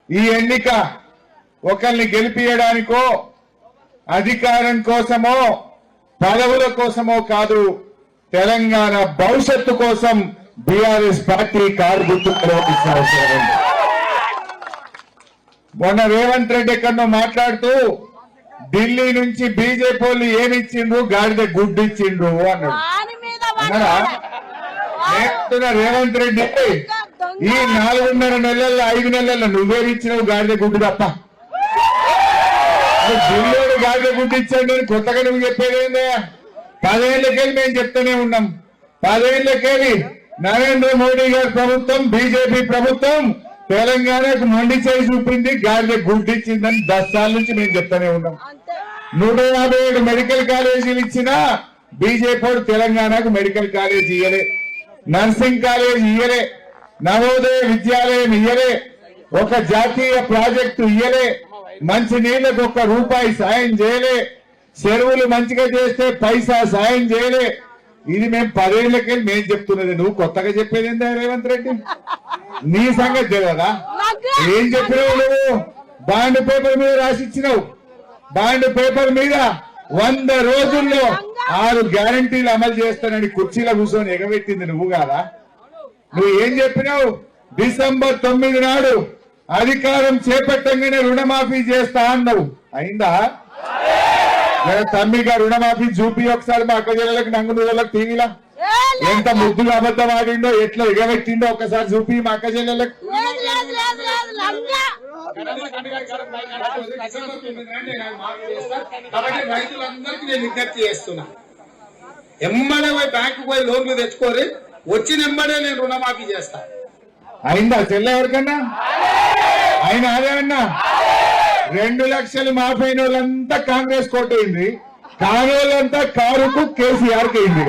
ఈ ఎన్నిక ఒకరిని గెలిపియడానికో అధికారం కోసమో పదవుల కోసమో కాదు, తెలంగాణ భవిష్యత్తు కోసం బీఆర్ఎస్ పార్టీ కారు గుర్తుకు అవసరం ఉంది. మొన్న రేవంత్ రెడ్డి ఎక్కడో మాట్లాడుతూ ఢిల్లీ నుంచి బీజేపీ వాళ్ళు ఏమిచ్చిండ్రు, గాడిద గుడ్డు ఇచ్చిండ్రు అన్నాడు. రేవంత్ రెడ్డి ఈ 4.5 నెలల్లో 5 నెలల్లో నువ్వేమిచ్చినావు గాడిద గుడ్డు తప్ప. ఢిల్లీలో గాడిద గుడ్డు ఇచ్చాడు అని కొత్తగా నువ్వు చెప్పేదేందా? 10 ఏళ్లకెళ్ళి మేము చెప్తూనే ఉన్నాం. 10 ఏళ్లకెళ్ళి నరేంద్ర మోడీ గారి ప్రభుత్వం, బీజేపీ ప్రభుత్వం తెలంగాణకు మొండి చేయి చూపింది, గాడిద గుడ్డు ఇచ్చిందని 10 సార్ల నుంచి మేము చెప్తూనే ఉన్నాం. 157 మెడికల్ కాలేజీలు ఇచ్చినా బీజేపీ తెలంగాణకు మెడికల్ కాలేజ్ ఇయ్యలే, నర్సింగ్ కాలేజ్ ఇయ్యలే, నవోదయ విద్యాలయం ఇయ్యలే, ఒక జాతీయ ప్రాజెక్టు ఇయ్యలే, మంచి నీళ్లకు ₹1 సాయం చేయలే, చెరువులు మంచిగా చేస్తే పైసా సాయం చేయలే. ఇది మేము 10 ఏళ్లకెళ్ళి మేము చెప్తున్నది, నువ్వు కొత్తగా చెప్పేది ఏందా రేవంత్ రెడ్డి? నీ సంగతి తెలియదా? ఏం చెప్పినావు నువ్వు? బాండ్ పేపర్ మీద రాసిచ్చినావు. బాండ్ పేపర్ మీద 100 రోజుల్లో 6 గ్యారంటీలు అమలు చేస్తానని కుర్చీలో కూర్చొని ఎగబెట్టింది నువ్వు కాదా? నువ్వు ఏం చెప్పినావు? డిసెంబర్ 9 నాడు అధికారం చేపట్టంగానే రుణమాఫీ చేస్తా అన్నావు. అయిందా? తమ్మిగా రుణమాఫీ చూపి ఒకసారి మా అక్క జిల్లాలకు నంగునూరులకు టీవీలా ఎంత ముద్దుగా అబద్ధం ఆడిండో, ఎట్లా ఎగబెట్టిండో ఒకసారి చూపి మా అక్క జిల్లాలకు. కాబట్టి రైతులందరికీ నేను విజ్ఞప్తి చేస్తున్నా, ఎమ్మడే పోయి బ్యాంకు పోయి లోన్లు తెచ్చుకోరి, వచ్చిన ఎమ్మడే నేను రుణమాఫీ చేస్తా. అయిందా చెల్లె ఎవరికన్నా? ఆయన అదేమన్నా 2 లక్షలు మాఫీ అయిన వాళ్ళంతా కాంగ్రెస్ కోటైంది, కాని వాళ్ళంతా కారుకు కేసీఆర్ కి అయింది.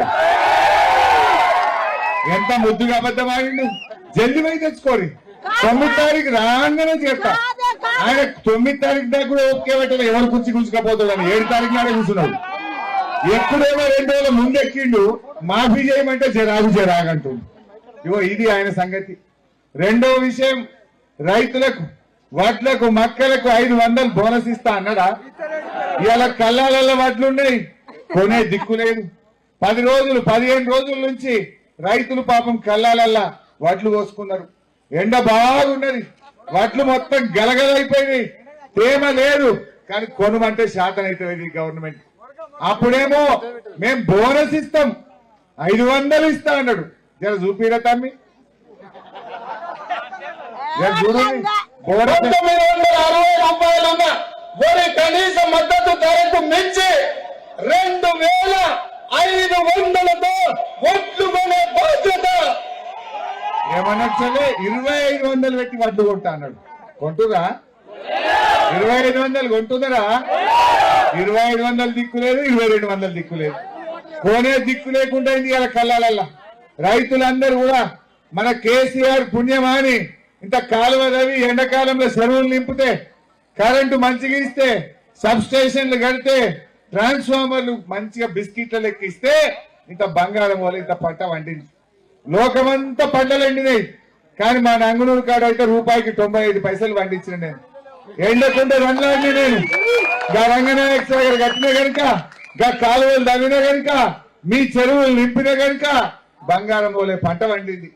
ఎంత ముద్దుగా అబద్ధం ఆడిండు. జల్దీ పోయి తెచ్చుకోరి, 9 తారీఖు రాగానే చేస్తా. ఆయన 9 తారీఖు దాకా కూడా ఓకే పెట్టాలి, ఎవరు కూర్చుకపోతాడని 7 తారీఖు నాడే కూర్చున్నాడు. ఎప్పుడేమో 2 రోజుల ముందు ఎక్కిండు, మాఫీ చేయమంటే జరాగంటుండు. ఇగో ఇది ఆయన సంగతి. రెండో విషయం, రైతులకు వడ్లకు మక్కలకు 500 బోనస్ ఇస్తా అన్నాడా? ఇవాళ కళ్ళాలలో వడ్లున్నాయి, కొనే దిక్కు లేదు. 10 రోజులు 15 రోజుల నుంచి రైతులు పాపం కళ్ళాలల్లా వడ్లు కోసుకున్నారు. ఎండ బాగున్నది, వడ్లు మొత్తం గలగలైపోయినాయి, తేమ లేదు. కానీ కొనుమంటే శాతం అవుతుంది గవర్నమెంట్. అప్పుడేమో మేం బోనస్ ఇస్తాం, 500 ఇస్తా అన్నాడు. జర చూపిరా తమ్మి, ₹960 వరి కనీస మద్దతు ధరకు మించి 2500తో ఒట్లు కొనే బాధ్యత. ఏమన్నా 2500 పెట్టి వడ్లు కొంటా అన్నాడు. కొంటురా? 2500 కొంటున్నారా? 2500 దిక్కులేదు, 2200 దిక్కులేదు, కొనే దిక్కు లేకుండా ఇలా కళ్ళాలల్లా. రైతులందరూ కూడా మన కేసీఆర్ పుణ్యమాని ఇంత కాలువ రవి ఎండాకాలంలో చెరువులు నింపితే, కరెంటు మంచిగా ఇస్తే, సబ్ స్టేషన్లు కడితే, ట్రాన్స్ఫార్మర్లు మంచిగా బిస్కెట్ల లెక్కిస్తే ఇంత బంగారం వల్ల ఇంత పంట వండింది. లోకమంతా పంటలు ఎండినాయి, కానీ మా నంగునూరు కాడ అయితే ₹1.95 పండించిన నేను. ఎండకుండా రంగులాడిని నేను. గా రంగనాయక సాగర్ కట్టిన కనుక, గా కాలువలు తవ్విన కనుక, మీ చెరువులు నింపిన కనుక బంగారం పోలే పంట వండింది.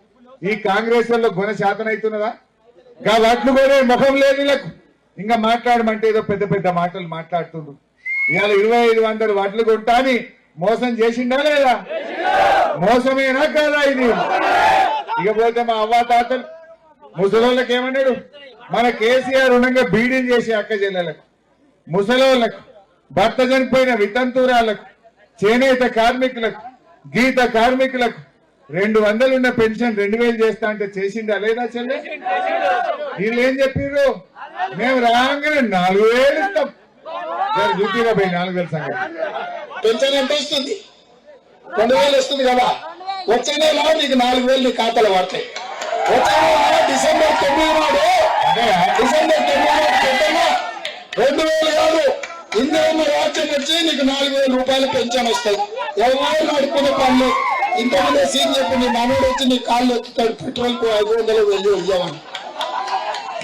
ఈ కాంగ్రెస్ లో గుణ శాతం అవుతున్నదా? గా వడ్లు కూడా ముఖం లేదు వీళ్ళకు. ఇంకా మాట్లాడమంటే ఏదో పెద్ద పెద్ద మాటలు మాట్లాడుతుండ్రు. ఇవాళ 2500 వడ్లు కొంటా అని మోసం చేసిండా లేదా? మోసమేనా కాదా ఇది? ఇకపోతే మా అవ్వ తాతలు ముసలోళ్ళకి ఏమన్నాడు? మన కేసీఆర్ రుణంగా బీడీలు చేసి అక్క చెల్లెలకు, ముసలోళ్ళకు, భర్త చనిపోయిన వితంతురాలకు, చేనేత కార్మికులకు, గీత కార్మికులకు 200 ఉన్న పెన్షన్ 2000 చేస్తా అంటే చేసిందా లేదా చెల్లె? వీళ్ళు ఏం చెప్పారు? మేము రాగానే 4000 ఇస్తాం. చూపిరా పోయి 4000 సంగతి. పెన్షన్ ఎంత వస్తుంది? 2000 వస్తుంది కదా. వచ్చే నెల నీకు 4000 నీ ఖాతాలో పడతాయి. వచ్చే నెల డిసెంబర్ 9 నాడు పెట్టినా 2000 కాదు, ఇందులో రాజ్యం వచ్చి నీకు ₹4000 పెన్షన్ వస్తాయి. ఎవరు నడుపుకునే పనులు. ఇంతకుముందే సీన్ చెప్పి నీ మనోడు వచ్చి నీ కాళ్ళు ఎత్తుతాడు, పెట్రోల్ కు 500 వెళ్ళి ఇవ్వమని.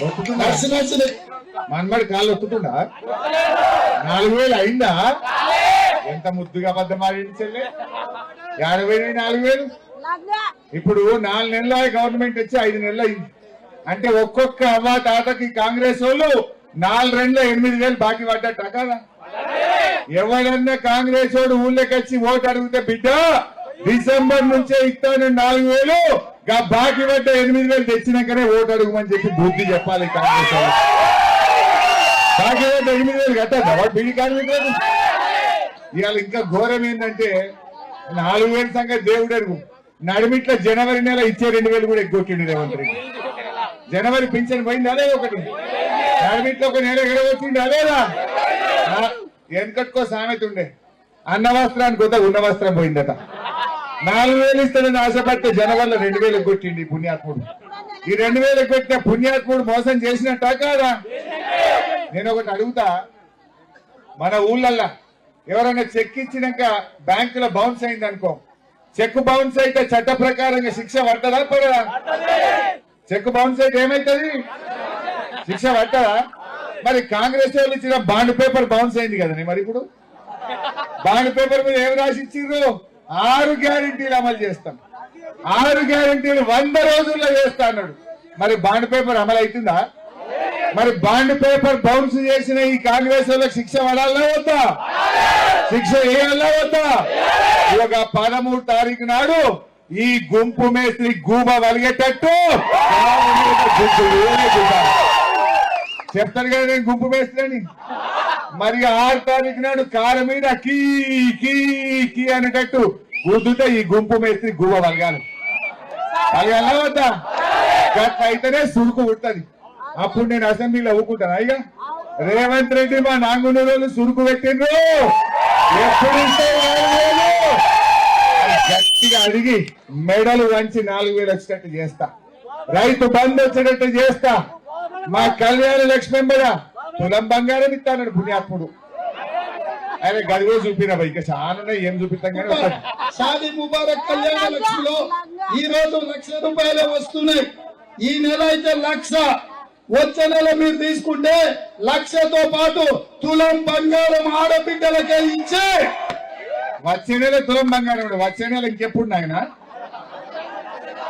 ఒత్తుతుందా నడిచి మన్మడి కాళ్ళు ఒత్తుతుందా 4,000 అయిందా ఎంత ముద్దుగా అబద్ధమాడింది చెల్లె 54,000 ఇప్పుడు 4 నెలల గవర్నమెంట్ వచ్చి 5 నెలలు అయింది అంటే ఒక్కొక్క అవ్వ తాతకి కాంగ్రెస్ వాళ్ళు 4 నెలల 8,000 బాకీ పడ్డట కదా ఎవరన్నా కాంగ్రెస్ వాడు ఊళ్ళోకి వచ్చి ఓటు అడిగితే బిడ్డ డిసెంబర్ నుంచే ఇస్తాను 4,000 బాకీ పడ్డ 8,000 తెచ్చినాకనే ఓటు అడుగుమని చెప్పి బుద్ధి చెప్పాలి కాంగ్రెస్ వాళ్ళు బాకీ పడ్డ 8,000 కట్టద్దా వాడు బీడీ కార్మికులకు ఇవాళ ఇంకా ఘోరం ఏంటంటే 4,000 సంగతి దేవుడు అడుగు నడిమిట్ల జనవరి నెల ఇచ్చే 2,000 కూడా ఎగ్గొట్టిండు రేవంత్ రెడ్డి జనవరి పింఛన్ పోయింది అదే ఒకటి నడిమిట్లో ఒక నెల ఎగరగొట్టిండు అదేదా వెనకట్టుకో సామెత ఉండే అన్న వస్త్రానికి కొత్త ఉన్న వస్త్రం పోయిందట 4,000 ఇస్తాడని ఆశపడితే జనవరిలో 2,000 కొట్టిండి పుణ్యాత్ముడు ఈ 2,000 కొట్టిన పుణ్యాత్ముడు మోసం చేసినట్ట కాదా నేను ఒకటి అడుగుతా మన ఊళ్ళల్లా ఎవరైనా చెక్ ఇచ్చినాక బ్యాంకులో బౌన్స్ అయింది అనుకో చెక్ బౌన్స్ అయితే చట్ట ప్రకారంగా శిక్ష పడతదా పడదా చెక్ బౌన్స్ అయితే ఏమైతుంది శిక్ష పడతదా మరి కాంగ్రెస్ వాళ్ళు ఇచ్చిన బాండ్ పేపర్ బౌన్స్ అయింది కదండి మరి ఇప్పుడు బాండ్ పేపర్ మీద ఏం రాసి ఇచ్చిండ్రు 6 గ్యారెంటీలు అమలు చేస్తాం 6 గ్యారెంటీలు 100 రోజుల్లో చేస్తా అన్నాడు మరి బాండ్ పేపర్ అమలు అవుతుందా మరి బాండ్ పేపర్ బౌన్స్ చేసిన ఈ కాంగ్రెస్ వాళ్ళకి శిక్ష పడాలా వద్దా శిక్ష వేయాలా వద్దా ఇక 13 తారీఖు నాడు ఈ గుంపు మేస్త్రి గూబ వలిగేటట్టు చెప్తాను కదా నేను గుంపు మేస్త్రి అని మరి 6 తారీఖు నాడు కారు మీద కీ కీ కీ అనేటట్టు గుద్దుతే ఈ గుంపు మేస్త్రి గూబ వలగాలి వలగాలా వద్దా గట్ల అయితేనే సురుకు పుట్టది అప్పుడు నేను అసెంబ్లీలో ఊకుంటాను అయ్యా రేవంత్ రెడ్డి మా నాంగునూరు సురుకు పెట్టిండ్రు ఎప్పుడు ఇస్తే 4,000 గట్టిగా అడిగి మెడలు వంచి 4,000 వచ్చేటట్టు చేస్తా రైతు బంధు వచ్చేటట్టు చేస్తా మా కళ్యాణ లక్ష్మి మీద తులం బంగారం ఇస్తాడు పుణ్యాత్ముడు ఆయన గదిలో చూపిన ఇక చాలా ఏం చూపిస్తాం కానీ షాదీ ముబారక్ కళ్యాణ లక్ష్మిలో ఈ రోజు 1,00,000 రూపాయలే వస్తున్నాయి ఈ నెల అయితే 1,00,000 వచ్చే నెల మీరు తీసుకుంటే 1,00,000తో పాటు తులం బంగారం ఆడబిడ్డలకే ఇచ్చే వచ్చే నెల తులం బంగారం వచ్చే నెల ఇంకెప్పుడు నాయన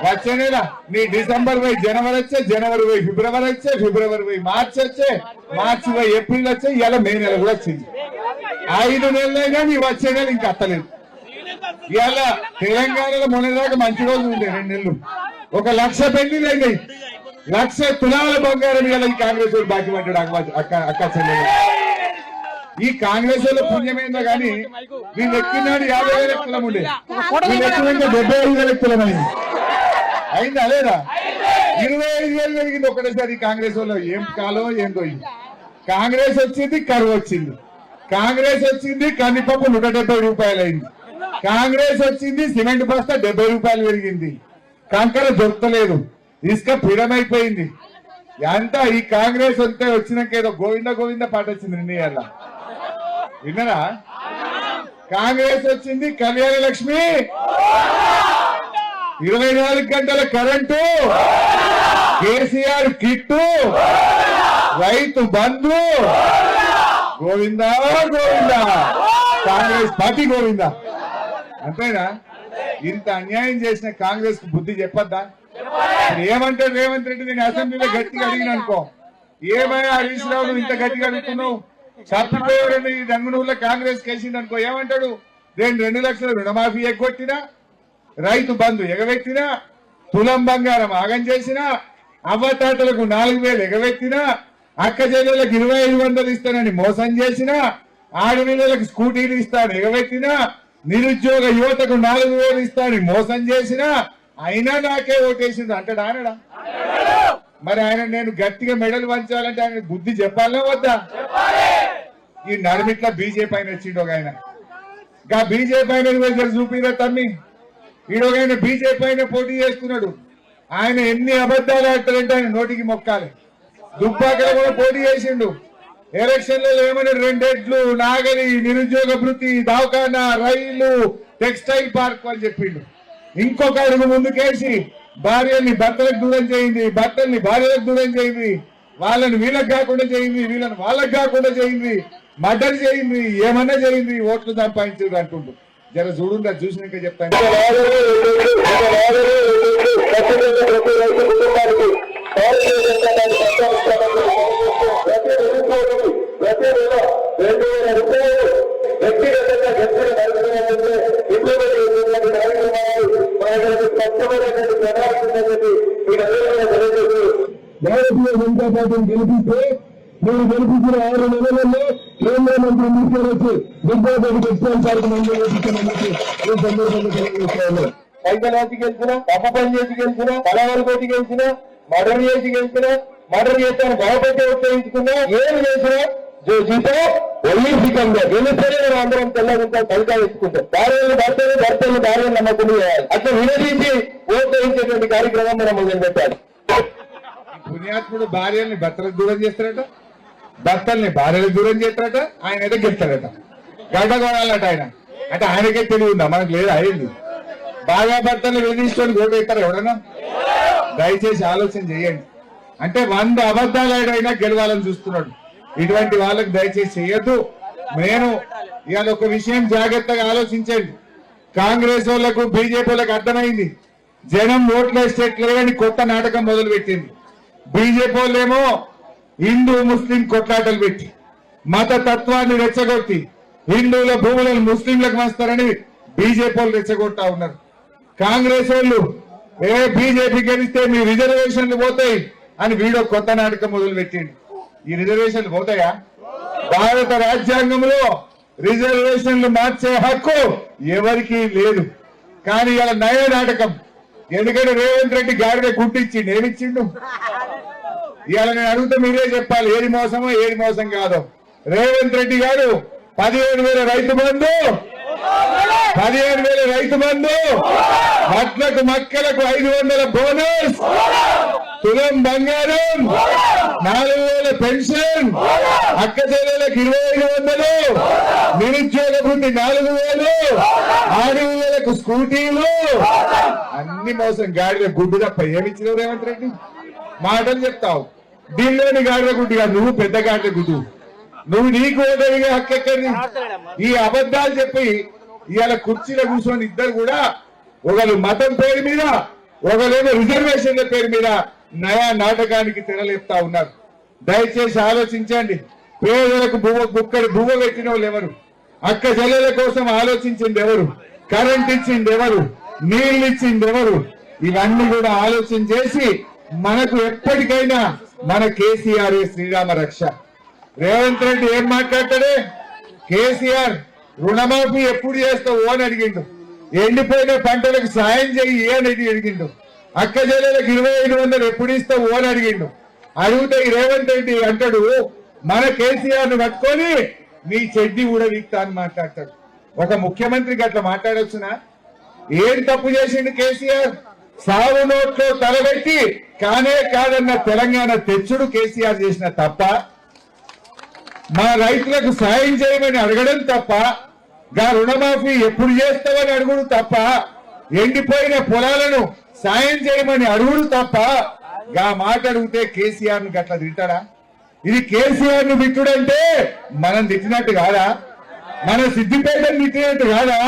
వచ్చే నెల నీ డిసెంబర్ పోయి జనవరి వచ్చే జనవరి పోయి ఫిబ్రవరి వచ్చే ఫిబ్రవరి పోయి మార్చి వచ్చే మార్చి పోయి ఏప్రిల్ వచ్చే ఇలా మే నెల కూడా వచ్చింది 5 నెలలైనా నీ వచ్చే నెల ఇంకా అత్తలేదు ఇవాళ తెలంగాణలో మొన్నదాకా మంచి రోజు ఉండే 2 నెలలు 1,00,000 పెళ్లిళ్ళు అయినాయి 1,00,000 తులాల బంగారం ఇలా ఈ కాంగ్రెస్ వాళ్ళు బాకీ పడ్డాడు అక్క చెల్లెలు ఈ కాంగ్రెస్ వాళ్ళ పుణ్యమైందో గానీ వీళ్ళు ఎక్కినాడు 50,000 ఎత్తులం ఉండే వీళ్ళు ఎక్కినాక 75,000 ఎత్తులం అయింది అయిందా లేదా 25,000 పెరిగింది ఒకటేసారి కాంగ్రెస్ వాళ్ళు ఏం కాలో ఏందో కాంగ్రెస్ వచ్చింది కరువు వచ్చింది కాంగ్రెస్ వచ్చింది కందిపప్పు 170 రూపాయలు అయింది కాంగ్రెస్ వచ్చింది సిమెంట్ బస్తా 70 రూపాయలు పెరిగింది కంకర దొరకలేదు ఇసుక పీడమైపోయింది అంతా ఈ కాంగ్రెస్ వస్తే వచ్చినాక ఏదో గోవింద గోవింద పాట వచ్చింది 2 ఏళ్ళ విన్నరా కాంగ్రెస్ వచ్చింది కళ్యాణ లక్ష్మి 24 గంటల current KCR kit Rythu Bandhu Govinda Govinda Congress party Govinda అంతేనా ఇంత అన్యాయం చేసిన కాంగ్రెస్ కు బుద్ధి చెప్పద్దా ఏమంటాడు రేవంత్ రెడ్డి నేను అసెంబ్లీలో గట్టిగా అడిగిన అనుకో ఏమైనా హరీష్ రావు నువ్వు ఇంత గట్టిగా అడుగుతున్నావు చచ్చిపోయాడని రంగునూరులో కాంగ్రెస్ కేసింది అనుకో ఏమంటాడు నేను 2 లక్షల రుణమాఫీ ఎగ్గొట్టినా రైతు బంధు ఎగవెట్టినా తులం బంగారం ఆగం చేసినా అవ్వతాతలకు 4,000 ఎగవెట్టినా అక్క చెల్లెలకు 2,500 ఇస్తానని మోసం చేసినా ఆడపిల్లలకు స్కూటీలు ఇస్తాను ఎగవెట్టినా నిరుద్యోగ యువతకు 4,000 ఇస్తానని మోసం చేసినా అయినా నాకే ఓటేసింది అంటాడా అనడా మరి ఆయన నేను గట్టిగా మెడలు వంచాలంటే ఆయన బుద్ధి చెప్పాలనే వద్దా ఈ నడిమిట్ల బీజేపీ ఆయన వచ్చిండు ఒక ఆయన గా బీజేపీ ఆయన చూపిరా తమ్మి ఈడొకైనా బీజేపీ ఆయన పోటీ చేస్తున్నాడు ఆయన ఎన్ని అబద్ధాలు ఆడతారంటే ఆయన నోటికి మొక్కాలి దుబ్బాకలో కూడా పోటీ చేసిండు ఎలక్షన్లలో ఏమైనా 2 ఎడ్లు నాగలి నిరుద్యోగ భృతి దవాఖానా రైలు టెక్స్టైల్ పార్క్ అని చెప్పిండు ఇంకొక అడుగు ముందుకేసి భార్యల్ని భర్తలకు దూరం చేయింది భర్తల్ని భార్యలకు దూరం చేయింది వాళ్ళని వీళ్ళకి కాకుండా చేయింది, వీళ్ళని వాళ్ళకి కాకుండా చేయింది, మర్డర్ చేయింది, ఏమన్నా చేయింది, ఓట్లు సంపాదించారు అంటుండ్రు. జర చూడుందా, చూసినాక చెప్తాను. భారతీయ జనతా పార్టీని గెలిపిస్తే మీరు గెలిపించిన 6 నెలలలో కేంద్ర మంత్రి మీకే వచ్చి విద్యార్థి టెక్స్టైల్ శాఖ మంత్రి ఈ సందర్భంగా తెలియజేస్తున్నాను. సైకలాజీ గెలిచినా, తప్పు పని చేసి గెలిచినా, తలవారి కొట్టి గెలిచినా, మర్డర్ చేసి గెలిచినా, మర్డర్ చేస్తాను భయపెట్టి ఉపయోగించుకున్నా, ఏం చేసినా జీతో వైయక్తికంగా గెలిస్తేనే మనం అందరం తెల్లగుంటాం, ఫలితాలు ఇచ్చుకుంటాం. భార్యలు భర్తలు, భర్తలు భార్యలు నమ్మకుండా చేయాలి. అట్లా విడదీసి ఓట్లేయించేటువంటి కార్యక్రమం మనం మొదలు పెట్టాలి. పుణ్యాత్ముడు భార్యల్ని భర్తలకు దూరం చేస్తారట, భర్తల్ని భార్యలకు దూరం చేస్తారట, ఆయన అయితే గెలుస్తాడట, గడ్డ కొనాలట ఆయన. అంటే ఆయనకే తెలివి ఉందా, మనకు లేదు. అయింది బాగా భర్తల్ని విధించుకొని ఓటు వేస్తారు ఎవడన్నా? దయచేసి ఆలోచన చేయండి. అంటే 100 అబద్ధాలు అయినా గెలవాలని చూస్తున్నాడు. ఇటువంటి వాళ్ళకి దయచేసి చేయొద్దు. నేను ఇవాళ ఒక విషయం జాగ్రత్తగా ఆలోచించండి. కాంగ్రెస్ వాళ్ళకు, బీజేపీ వాళ్ళకు అర్థమైంది, జనం ఓట్లు వేసేట్లేదని కొత్త నాటకం మొదలు పెట్టింది. బీజేపీ వాళ్ళేమో హిందూ ముస్లిం కొట్లాటలు పెట్టి మత తత్వాన్ని రెచ్చగొట్టి హిందువుల భూములను ముస్లింలకు వస్తారని బీజేపీ వాళ్ళు రెచ్చగొట్టా ఉన్నారు. కాంగ్రెస్ వాళ్ళు బీజేపీ గెలిస్తే మీ రిజర్వేషన్లు పోతాయి అని వీడో కొత్త నాటకం మొదలు పెట్టింది. ఈ రిజర్వేషన్లు పోతాయా? భారత రాజ్యాంగంలో రిజర్వేషన్లు మార్చే హక్కు ఎవరికీ లేదు. కానీ ఇలా నయ నాటకం. ఎందుకంటే రేవంత్ రెడ్డి గాడిద గుట్టిచ్చిండు, ఏమిచ్చిండు? ఇవాళ నేను అడుగుతా, మీరే చెప్పాలి ఏది మోసమో ఏది మోసం కాదో. రేవంత్ రెడ్డి గారు 15,000 రైతు బంధు, 15,000 రైతు బంధు, మట్లకు మక్కలకు 500 బోనస్, తులం బంగారం, 4,000 పెన్షన్, అక్క చెల్లెలకు 2,500, నిరుద్యోగ వృత్తి 4,000, 6,000కు స్కూటీలు, అన్ని మోసం. గాడిద గుడ్డు తప్ప ఏమిచ్చినావు రేవంత్ రెడ్డి? మాటలు చెప్తావు. ఢిల్లీని గాడిద గుడ్డు కాదు, నువ్వు పెద్ద గాడిద గుడ్డు. నువ్వు నీకు ఓటరిగా హక్కు ఎక్కడి? ఈ అబద్ధాలు చెప్పి ఇవాళ కుర్చీలో కూర్చొని ఇద్దరు కూడా ఒకరు మతం పేరు మీద, ఒకరేమో రిజర్వేషన్ల పేరు మీద నయా నాటకానికి తెరలేపుతా ఉన్నారు. దయచేసి ఆలోచించండి. పేదలకు బుక్కడి బువ్వ పెట్టిన వాళ్ళు ఎవరు? అక్క చెల్లెల కోసం ఆలోచించింది ఎవరు? కరెంట్ ఇచ్చింది ఎవరు? నీళ్లు ఇచ్చింది ఎవరు? ఇవన్నీ కూడా ఆలోచన చేసి మనకు ఎప్పటికైనా మన కేసీఆర్ శ్రీరామ రక్ష. రేవంత్ రెడ్డి ఏం మాట్లాడతాడే? కేసీఆర్ రుణమాఫీ ఎప్పుడు చేస్తావు అని అడిగిండు. ఎండిపోయిన పంటలకు సాయం చెయ్యి అని అడిగిండు. అక్క చెల్లెలకు 2,500 ఎప్పుడు ఇస్తావు అని అడిగిండు. అడిగితే ఈ రేవంత్ రెడ్డి అంటాడు, మన కేసీఆర్ ను పట్టుకొని నీ చెడ్డి కూడా వీక్తా అని మాట్లాడతాడు. ఒక ముఖ్యమంత్రికి అట్లా మాట్లాడొచ్చునా? ఏం తప్పు చేసిండు కేసీఆర్? సాగు నోట్లో తలబెట్టి కానే కాదన్న తెలంగాణ తెచ్చుడు కేసీఆర్ చేసిన తప్ప, మా రైతులకు సాయం చేయమని అడగడం తప్ప, గా రుణమాఫీ ఎప్పుడు చేస్తామని అడుగుడు తప్ప, ఎండిపోయిన పొలాలను సాయం చేయమని అడుగుడు తప్ప, గా మాట అడిగితే కేసీఆర్ ను గట్లా తిట్టాడా? ఇది కేసీఆర్ ను తిట్టుడంటే మనం తిట్టినట్టు కాదా? మన సిద్దిపేటను తిట్టినట్టు కాదా?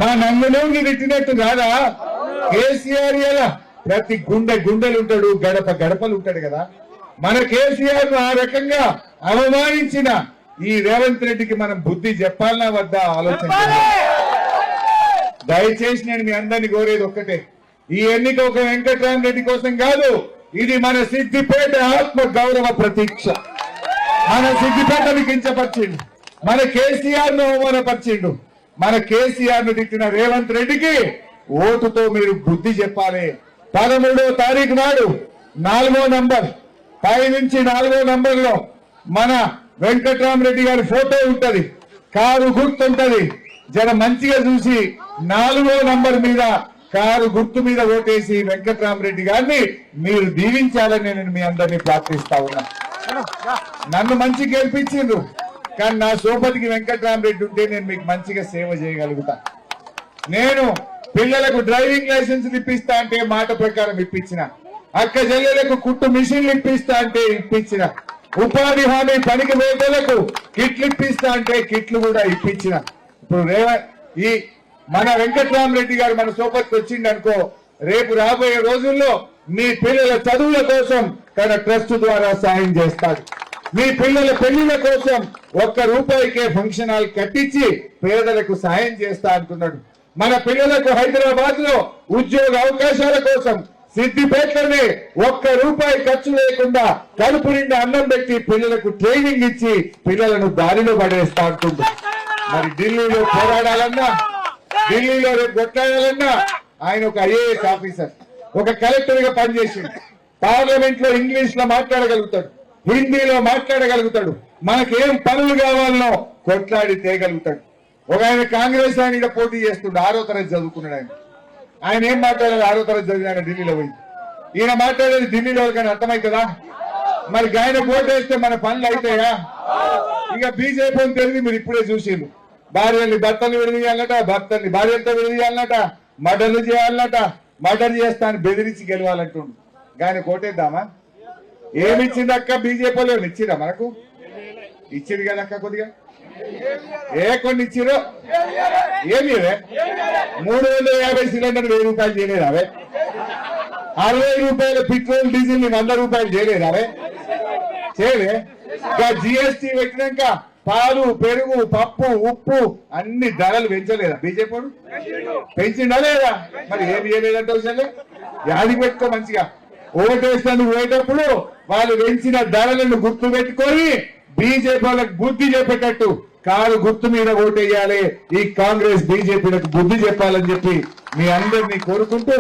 మన నంగనూరుని తిట్టినట్టు కాదా? కేసీఆర్ ఎలా ప్రతి గుండెలు ఉంటాడు, గడప గడపలు ఉంటాడు కదా. మన కేసీఆర్ ను ఆ రకంగా అవమానించిన ఈ రేవంత్ రెడ్డికి మనం బుద్ధి చెప్పాలన్నా వద్దా ఆలోచన. దయచేసి నేను మీ అందరినీ కోరేది ఒక్కటే, ఈ ఎన్నిక ఒక వెంకట్రామరెడ్డి కోసం కాదు, ఇది మన సిద్దిపేట ఆత్మ గౌరవ ప్రతీక్ష. మన సిద్దిపేటను కించపరిచిండు, మన కేసీఆర్ ను అవమానపరిచిండు. మన కేసీఆర్ ను తిట్టిన రేవంత్ రెడ్డికి ఓటుతో మీరు బుద్ధి చెప్పాలి. 13వ తారీఖు నాడు 4వ నంబర్ పై నుంచి 4వ నంబర్ లో మన వెంకట్రామరెడ్డి గారి ఫోటో ఉంటది, కారు గుర్తుంటది. జర మంచిగా చూసి 4వ నంబర్ మీద కారు గుర్తు మీద ఓటేసి వెంకట్రామరెడ్డి గారిని మీరు దీవించాలని నేను మీ అందరినీ ప్రార్థిస్తా ఉన్నా. నన్ను మంచి గెలిపించిండ్రు, కానీ నా సోపతికి వెంకట్రామరెడ్డి ఉంటే నేను మీకు మంచిగా సేవ చేయగలుగుతా. నేను పిల్లలకు డ్రైవింగ్ లైసెన్స్ ఇప్పిస్తా అంటే మాట ప్రకారం ఇప్పించిన, అక్క చెల్లెలకు కుట్టు మిషన్లు ఇప్పిస్తా అంటే ఇప్పించిన, ఉపాధి హామీ పనికి వేతలకు కిట్లు ఇప్పిస్తా అంటే కిట్లు కూడా ఇప్పించిన. ఇప్పుడు ఈ మన వెంకట్రామరెడ్డి గారు మన సోపతికి వచ్చింది అనుకో, రేపు రాబోయే రోజుల్లో మీ పిల్లల చదువుల కోసం తన ట్రస్ట్ ద్వారా సాయం చేస్తాడు. మీ పిల్లల పెళ్లిళ్ల కోసం ₹1 ఫంక్షన్ హాల్ కట్టించి పేదలకు సాయం చేస్తా అంటున్నాడు. మన పిల్లలకు హైదరాబాద్ లో ఉద్యోగ అవకాశాల కోసం సిద్దిపేటలోనే ₹1 ఖర్చు లేకుండా కడుపు నిండా అన్నం పెట్టి పిల్లలకు ట్రైనింగ్ ఇచ్చి పిల్లలను దారిలో పడేస్తా అంటుంది. మరి ఢిల్లీలో పోరాడాలన్నా, ఢిల్లీలో రేపు కొట్లాడాలన్నా ఆయన ఒక ఐఏఎస్ ఆఫీసర్, ఒక కలెక్టర్ గా పనిచేసి పార్లమెంట్ లో ఇంగ్లీష్ లో మాట్లాడగలుగుతాడు, హిందీలో మాట్లాడగలుగుతాడు, మనకేం పనులు కావాలనో కొట్లాడి తేగలుగుతాడు. ఒక ఆయన కాంగ్రెస్ ఆయన ఇక్కడ పోటీ చేస్తుండే, 6వ తరగతి చదువుకున్నాడు. ఆయన ఏం మాట్లాడాలి? 6వ తరగతి చదివి ఆయన ఢిల్లీలో పోయి. ఈయన మాట్లాడేది ఢిల్లీలో కానీ అర్థమవుతుందా? మరి ఆయన ఓటేస్తే మన పనులు అవుతాయా? ఇక బీజేపీ తెలివి మీరు ఇప్పుడే చూసిండ్రు. భార్యల్ని భర్తలు విడదీయాలట, భర్తల్ని భార్యలతో విడదీయాలన్నట, మర్డర్లు చేయాలన్నట, మర్డర్ చేస్తా అని బెదిరించి గెలవాలంటుండు. ఆయన కోటేద్దామా? ఏమిచ్చింది అక్క? బీజేపీ వాళ్ళు ఇచ్చిరా? మనకు ఇచ్చింది కదా అక్క, కొద్దిగా కొన్ని ఇచ్చిరో ఏమి 350 సిలిండర్ ₹1000 చేయలేదు అవే, ₹60 పెట్రోల్ డీజిల్ ₹100 చేయలేదు అవే, చేయలే. ఇంకా జిఎస్టీ పెట్టినాక పాలు, పెరుగు, పప్పు, ఉప్పు అన్ని ధరలు పెంచలేదా బీజేపీ? పెంచిండా లేదా? మరి ఏమి చేయలేదంటే విషయాలే యాది పెట్టుకో. మంచిగా ఓటేస్తాను పోయేటప్పుడు వాళ్ళు పెంచిన ధరలను గుర్తు పెట్టుకొని బీజేపీ వాళ్ళకి బుద్ధి చెప్పేటట్టు కారు గుర్తు మీద ఓటేయాలి. ఈ కాంగ్రెస్ బీజేపీలకు బుద్ధి చెప్పాలని చెప్పి మీ అందరినీ కోరుకుంటూ